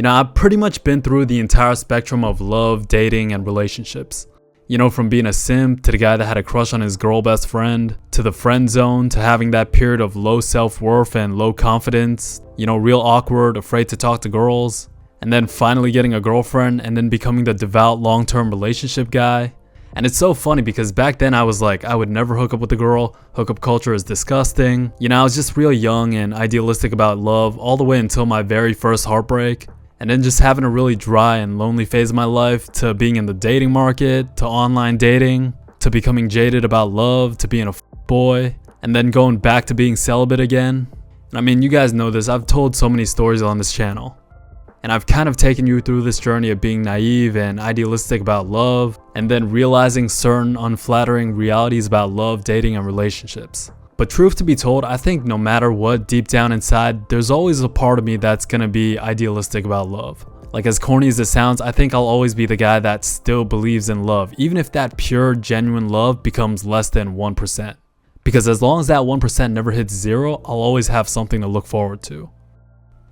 I've pretty much been through the entire spectrum of love, dating, and relationships. From being a simp to the guy that had a crush on his girl best friend, to the friend zone, to having that period of low self-worth and low confidence, real awkward, afraid to talk to girls, and then finally getting a girlfriend and then becoming the devout long-term relationship guy. And it's so funny because back then I was like, I would never hook up with a girl. Hookup culture is disgusting. I was just real young and idealistic about love all the way until my very first heartbreak. And then just having a really dry and lonely phase of my life, to being in the dating market, to online dating, to becoming jaded about love, to being a boy, and then going back to being celibate again. I mean, you guys know this. I've told so many stories on this channel. And I've kind of taken you through this journey of being naive and idealistic about love, and then realizing certain unflattering realities about love, dating, and relationships. But truth to be told, I think no matter what, deep down inside, there's always a part of me that's gonna be idealistic about love. Like, as corny as it sounds, I think I'll always be the guy that still believes in love, even if that pure, genuine love becomes less than 1%. Because as long as that 1% never hits zero, I'll always have something to look forward to.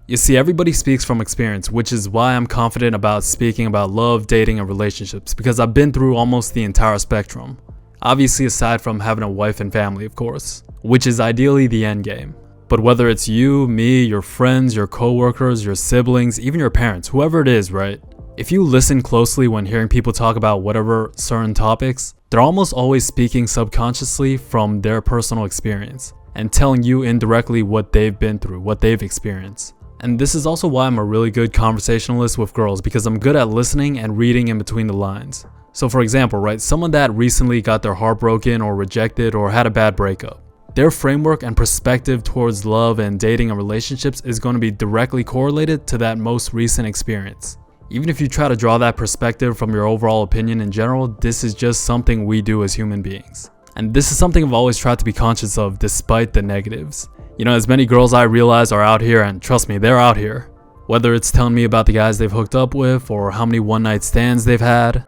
You see, everybody speaks from experience, which is why I'm confident about speaking about love, dating, and relationships, because I've been through almost the entire spectrum. Obviously, aside from having a wife and family, of course, which is ideally the end game. But whether it's you, me, your friends, your coworkers, your siblings, even your parents, whoever it is, right? If you listen closely when hearing people talk about whatever certain topics, they're almost always speaking subconsciously from their personal experience and telling you indirectly what they've been through, what they've experienced. And this is also why I'm a really good conversationalist with girls, because I'm good at listening and reading in between the lines. So for example, right, someone that recently got their heart broken or rejected or had a bad breakup, their framework and perspective towards love and dating and relationships is going to be directly correlated to that most recent experience. Even if you try to draw that perspective from your overall opinion in general, this is just something we do as human beings. And this is something I've always tried to be conscious of despite the negatives. As many girls I realize are out here, and trust me, they're out here. Whether it's telling me about the guys they've hooked up with or how many one-night stands they've had.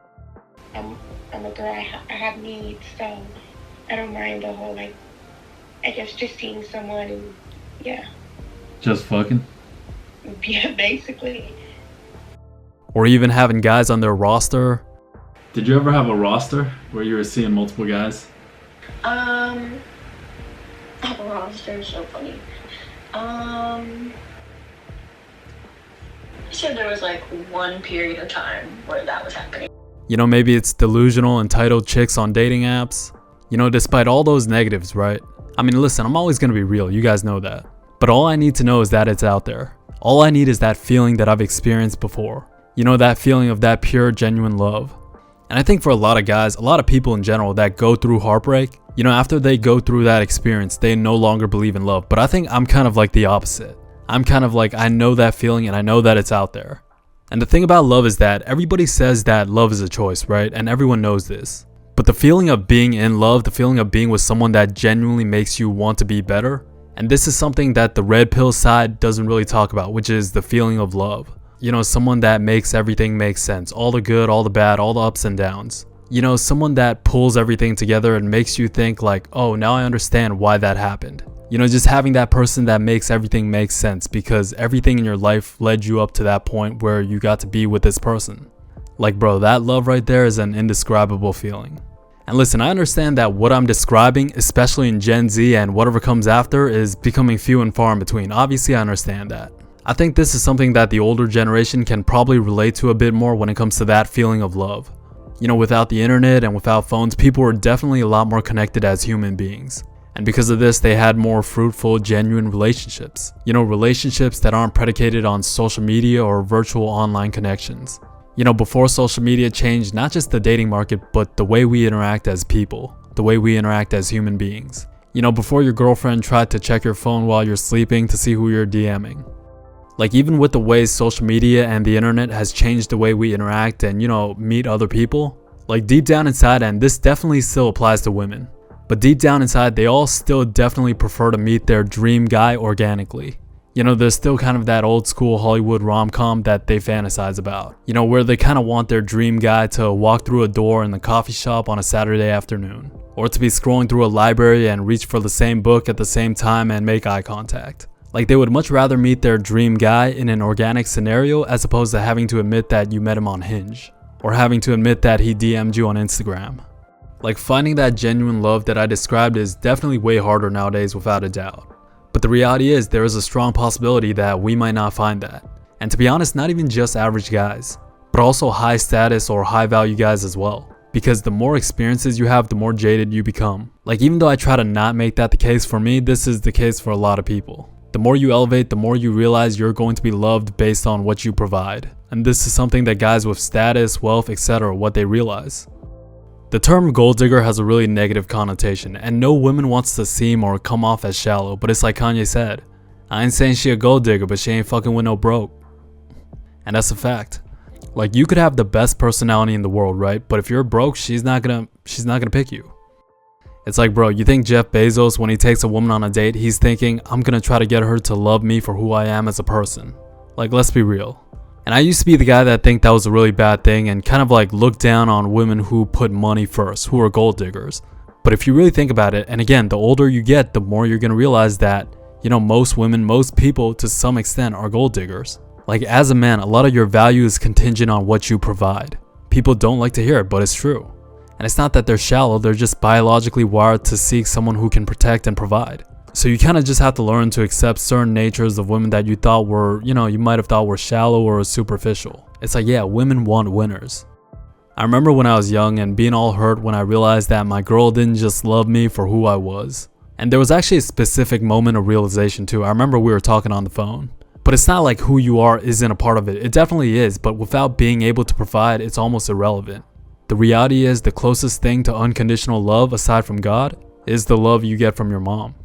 I'm a girl, I have needs, so I don't mind the whole, I guess just seeing someone and, yeah. Just fucking? Yeah, basically. Or even having guys on their roster. Did you ever have a roster where you were seeing multiple guys? Roster is so funny. So there was one period of time where that was happening. Maybe it's delusional, entitled chicks on dating apps. Despite all those negatives, right? I mean, listen, I'm always gonna be real, you guys know that. But all I need to know is that it's out there. All I need is that feeling that I've experienced before. That feeling of that pure, genuine love. And I think for a lot of guys, a lot of people in general that go through heartbreak, after they go through that experience, they no longer believe in love. But I think I'm kind of like the opposite. I'm kind of like, I know that feeling and I know that it's out there. And the thing about love is that everybody says that love is a choice, right? And everyone knows this. But the feeling of being in love, the feeling of being with someone that genuinely makes you want to be better, and this is something that the red pill side doesn't really talk about, which is the feeling of love. Someone that makes everything make sense, all the good, all the bad, all the ups and downs. Someone that pulls everything together and makes you think oh, now I understand why that happened. Just having that person that makes everything make sense because everything in your life led you up to that point where you got to be with this person. Bro, that love right there is an indescribable feeling. And listen, I understand that what I'm describing, especially in Gen Z and whatever comes after, is becoming few and far in between. Obviously, I understand that. I think this is something that the older generation can probably relate to a bit more when it comes to that feeling of love. Without the internet and without phones, people were definitely a lot more connected as human beings. And because of this, they had more fruitful, genuine relationships. Relationships that aren't predicated on social media or virtual online connections. Before social media changed not just the dating market, but the way we interact as people, the way we interact as human beings. Before your girlfriend tried to check your phone while you're sleeping to see who you're DMing. Even with the ways social media and the internet has changed the way we interact and, meet other people, deep down inside, and this definitely still applies to women, but deep down inside, they all still definitely prefer to meet their dream guy organically. There's still kind of that old school Hollywood rom-com that they fantasize about, where they kind of want their dream guy to walk through a door in the coffee shop on a Saturday afternoon, or to be scrolling through a library and reach for the same book at the same time and make eye contact. Like they would much rather meet their dream guy in an organic scenario as opposed to having to admit that you met him on Hinge, or having to admit that he DM'd you on Instagram. Like finding that genuine love that I described is definitely way harder nowadays without a doubt. But the reality is there is a strong possibility that we might not find that. And to be honest, not even just average guys, but also high status or high value guys as well. Because the more experiences you have, the more jaded you become. Like even though I try to not make that the case for me, this is the case for a lot of people. The more you elevate, the more you realize you're going to be loved based on what you provide. And this is something that guys with status, wealth, etc., what they realize. The term gold digger has a really negative connotation, and no woman wants to seem or come off as shallow, but it's like Kanye said, I ain't saying she a gold digger, but she ain't fucking with no broke. And that's a fact. Like you could have the best personality in the world, right? But if you're broke, she's not gonna pick you. It's like, bro, you think Jeff Bezos, when he takes a woman on a date, he's thinking, I'm gonna try to get her to love me for who I am as a person. Like, let's be real. And I used to be the guy that think that was a really bad thing and kind of like look down on women who put money first, who are gold diggers. But if you really think about it, and again, the older you get, the more you're gonna realize that, you know, most women, most people to some extent are gold diggers. Like as a man, a lot of your value is contingent on what you provide. People don't like to hear it, but it's true. And it's not that they're shallow, they're just biologically wired to seek someone who can protect and provide. So you kind of just have to learn to accept certain natures of women that you thought were, you know, you might have thought were shallow or superficial. It's like, yeah, women want winners. I remember when I was young and being all hurt when I realized that my girl didn't just love me for who I was. And there was actually a specific moment of realization too. I remember we were talking on the phone. But it's not like who you are isn't a part of it. It definitely is, but without being able to provide, it's almost irrelevant. The reality is the closest thing to unconditional love aside from God is the love you get from your mom.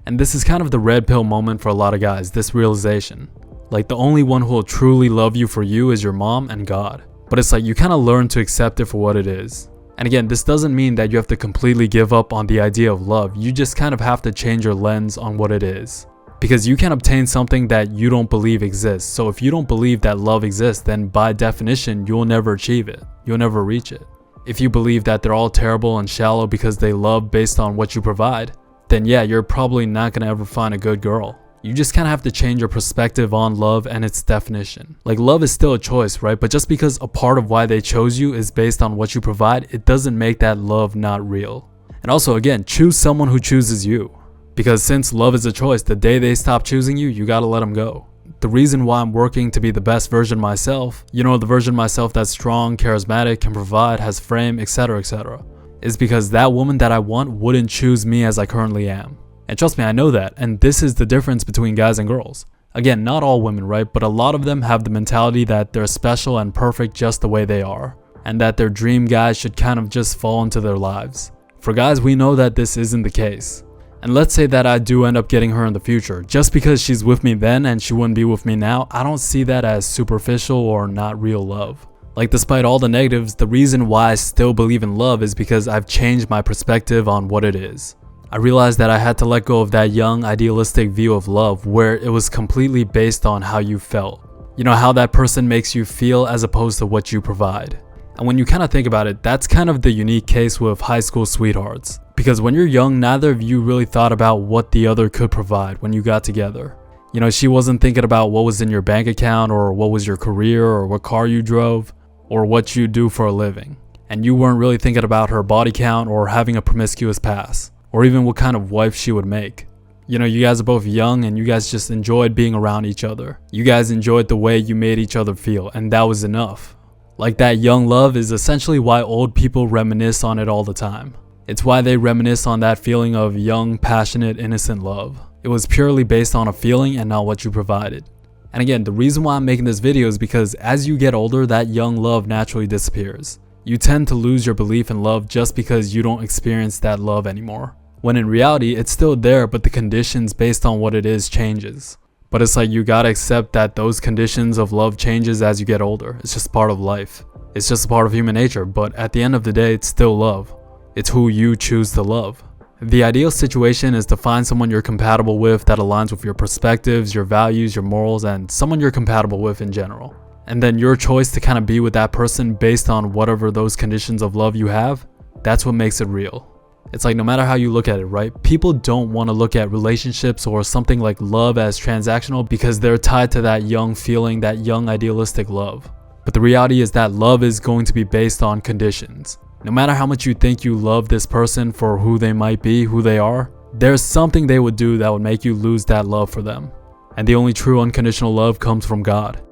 And this is kind of the red pill moment for a lot of guys, this realization. Like the only one who will truly love you for you is your mom and God. But it's like you kind of learn to accept it for what it is. And again, this doesn't mean that you have to completely give up on the idea of love. You just kind of have to change your lens on what it is. Because you can obtain something that you don't believe exists. So if you don't believe that love exists, then by definition, you'll never achieve it. You'll never reach it. If you believe that they're all terrible and shallow because they love based on what you provide, then yeah, you're probably not gonna ever find a good girl. You just kind of have to change your perspective on love and its definition. Like love is still a choice, right? But just because a part of why they chose you is based on what you provide, it doesn't make that love not real. And also again, choose someone who chooses you. Because since love is a choice, the day they stop choosing you, you gotta let them go. The reason why I'm working to be the best version of myself, you know, the version of myself that's strong, charismatic, can provide, has frame, etc., is because that woman that I want wouldn't choose me as I currently am. And trust me, I know that, and this is the difference between guys and girls. Again, not all women, right? But a lot of them have the mentality that they're special and perfect just the way they are, and that their dream guy should kind of just fall into their lives. For guys, we know that this isn't the case. And let's say that I do end up getting her in the future. Just because she's with me then and she wouldn't be with me now, I don't see that as superficial or not real love. Like despite all the negatives, the reason why I still believe in love is because I've changed my perspective on what it is. I realized that I had to let go of that young idealistic view of love where it was completely based on how you felt. You know, how that person makes you feel as opposed to what you provide. And when you kind of think about it, that's kind of the unique case with high school sweethearts. Because when you're young, neither of you really thought about what the other could provide when you got together. You know, she wasn't thinking about what was in your bank account or what was your career or what car you drove or what you do for a living. And you weren't really thinking about her body count or having a promiscuous past or even what kind of wife she would make. You know, you guys are both young and you guys just enjoyed being around each other. You guys enjoyed the way you made each other feel, and that was enough. Like that young love is essentially why old people reminisce on it all the time. It's why they reminisce on that feeling of young, passionate, innocent love. It was purely based on a feeling and not what you provided. And again, the reason why I'm making this video is because as you get older, that young love naturally disappears. You tend to lose your belief in love just because you don't experience that love anymore. When in reality, it's still there, but the conditions based on what it is changes. But it's like you gotta accept that those conditions of love changes as you get older. It's just part of life. It's just a part of human nature, but at the end of the day, it's still love. It's who you choose to love. The ideal situation is to find someone you're compatible with that aligns with your perspectives, your values, your morals, and someone you're compatible with in general. And then your choice to kind of be with that person based on whatever those conditions of love you have, that's what makes it real. It's like no matter how you look at it, right? People don't want to look at relationships or something like love as transactional because they're tied to that young feeling, that young idealistic love. But the reality is that love is going to be based on conditions. No matter how much you think you love this person for who they might be, who they are, there's something they would do that would make you lose that love for them. And the only true unconditional love comes from God.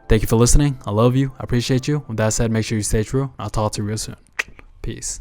Thank you for listening. I love you. I appreciate you. With that said, make sure you stay true. I'll talk to you real soon. Peace.